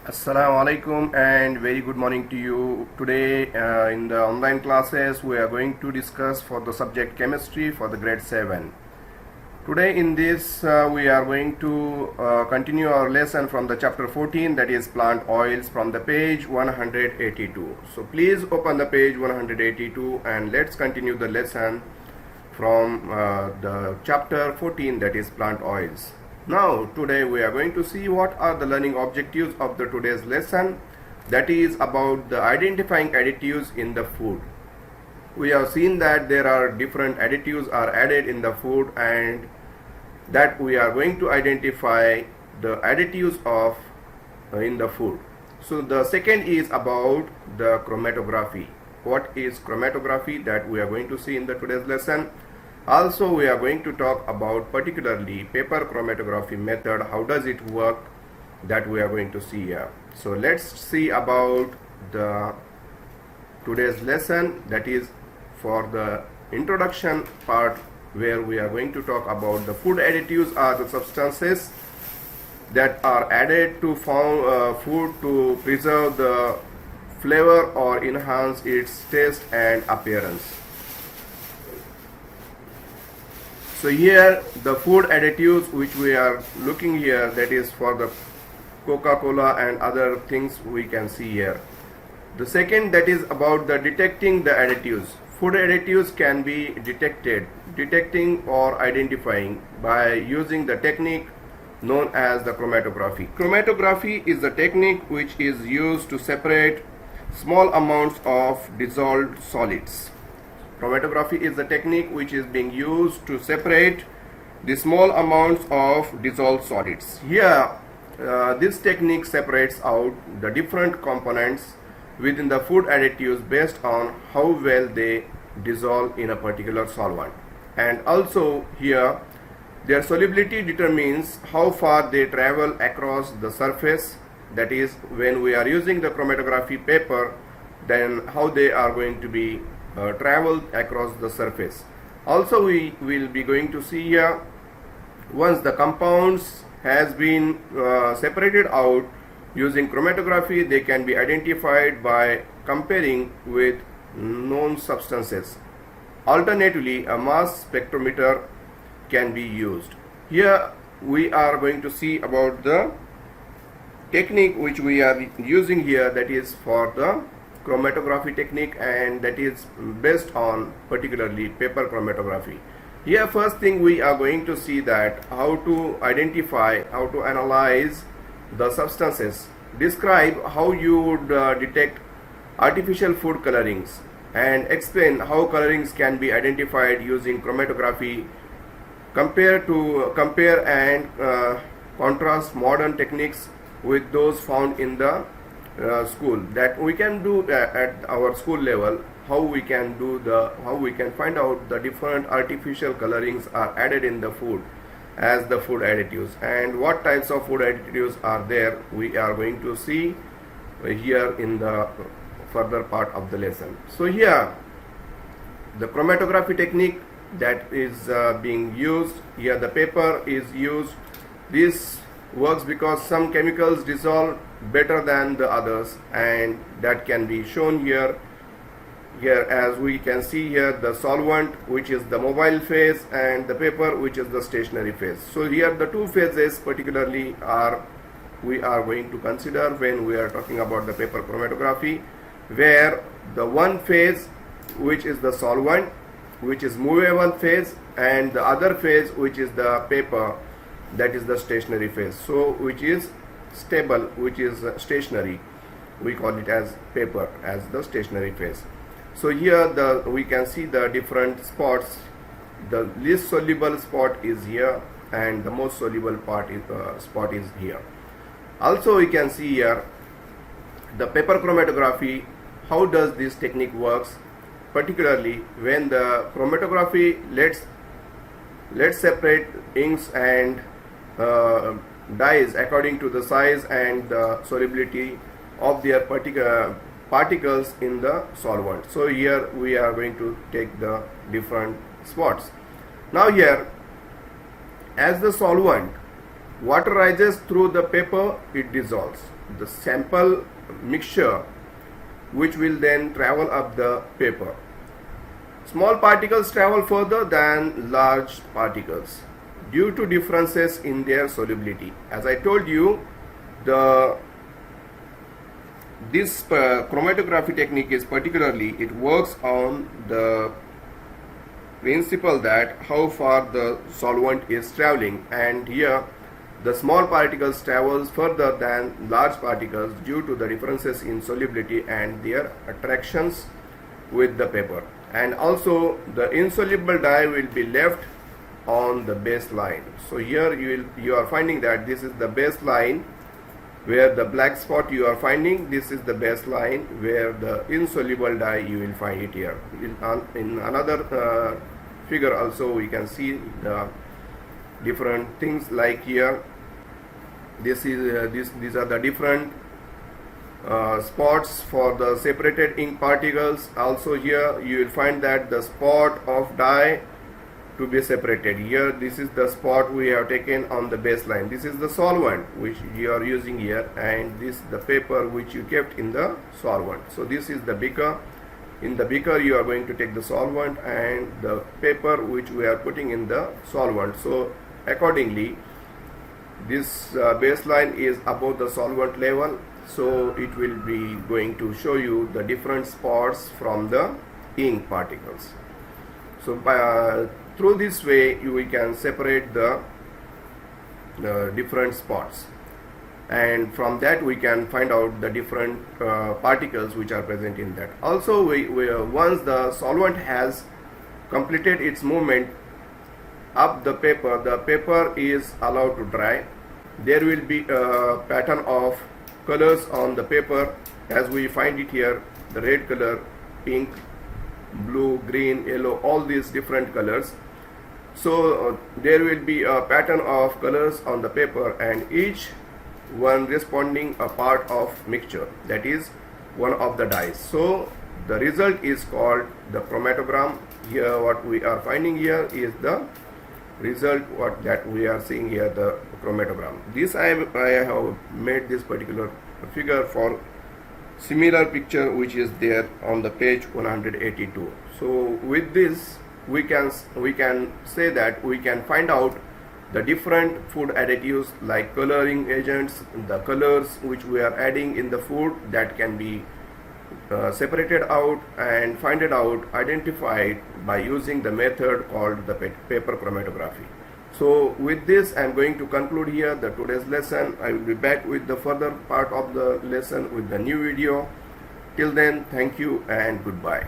Assalamu alaikum and very good morning to you. Today in the online classes we are going to discuss for the subject chemistry for the grade 7. Today in this we are going to continue our lesson from the chapter 14, that is plant oils, from the page 182. So please open the page 182 and let's continue the lesson from the chapter 14, that is plant oils. Now today we are going to see what are the learning objectives of the today's lesson, that is about the identifying additives in the food. We have seen that there are different additives are added in the food and that we are going to identify the additives of in the food. So the second is about the chromatography. What is chromatography, that we are going to see in the today's lesson. Also we are going to talk about particularly paper chromatography method, how does it work, that we are going to see here. So let's see about the today's lesson, that is for the introduction part, where we are going to talk about the food additives are the substances that are added to form food to preserve the flavor or enhance its taste and appearance. So here the food additives which we are looking here, that is for the Coca-Cola and other things we can see here. The second, that is about the detecting the additives. Food additives can be detecting or identifying by using the technique known as the chromatography. Chromatography is the technique which is used to separate small amounts of dissolved solids. Chromatography is the technique which is being used to separate the small amounts of dissolved solids. Here this technique separates out the different components within the food additives based on how well they dissolve in a particular solvent, and also here their solubility determines how far they travel across the surface, that is when we are using the chromatography paper, then how they are going to be traveled across the surface. Also we will be going to see here, once the compounds has been separated out using chromatography, they can be identified by comparing with known substances. Alternatively, a mass spectrometer can be used. Here we are going to see about the technique which we are using here, that is for the chromatography technique, and that is based on particularly paper chromatography. Here first thing we are going to see that how to identify, how to analyze the substances. Describe how you would detect artificial food colorings, and explain how colorings can be identified using chromatography. Compare and contrast modern techniques with those found in the school, that we can do at our school level, how we can find out the different artificial colorings are added in the food as the food additives, and what types of food additives are there, we are going to see here in the further part of the lesson. So here the chromatography technique that is being used here, the paper is used. This works because some chemicals dissolve better than the others, and that can be shown here. As we can see here, the solvent which is the mobile phase and the paper which is the stationary phase. So here the two phases particularly we are going to consider when we are talking about the paper chromatography, where the one phase which is the solvent, which is movable phase, and the other phase which is the paper, that is the stationary phase. So which is stable, which is stationary, we call it as paper as the stationary phase. So here we can see the different spots. The least soluble spot is here, and the most soluble spot is here. Also we can see here the paper chromatography, how does this technique works, particularly when the chromatography let's separate inks and dyes according to the size and the solubility of their particular particles in the solvent. So here we are going to take the different spots. Now here, as the solvent Water rises through the paper, it dissolves. The sample mixture which will then travel up the paper. Small particles travel further than large particles due to differences in their solubility. As I told you, this chromatography technique is particularly, it works on the principle that how far the solvent is traveling, and here the small particles travels further than large particles due to the differences in solubility and their attractions with the paper. And also the insoluble dye will be left on the baseline. So here you are finding that this is the baseline where the black spot you are finding. This is the baseline where the insoluble dye you will find it here. In another figure also we can see the different things, like here this is these are the different spots for the separated ink particles. Also here you will find that the spot of dye to be separated. Here this is the spot we have taken on the baseline. This is the solvent which you are using here, and this the paper which you kept in the solvent. So this is the beaker. In the beaker you are going to take the solvent and the paper which we are putting in the solvent. So accordingly this baseline is above the solvent level, so it will be going to show you the different spots from the ink particles. So through this way we can separate the different spots, and from that we can find out the different particles which are present in that. Also once the solvent has completed its movement up the paper is allowed to dry. There will be a pattern of colors on the paper as we find it here, the red color, pink, blue, green, yellow, all these different colors. So there will be a pattern of colors on the paper, and each one responding a part of mixture, that is one of the dyes. So the result is called the chromatogram. Here what we are finding here is the result that we are seeing here, the chromatogram. This I have made this particular figure for similar picture which is there on the page 182. So with this we can say that we can find out the different food additives like coloring agents, the colors which we are adding in the food that can be separated out and find it out, identified by using the method called the paper chromatography. So with this I am going to conclude here the today's lesson. I will be back with the further part of the lesson with the new video. Till then, thank you and goodbye.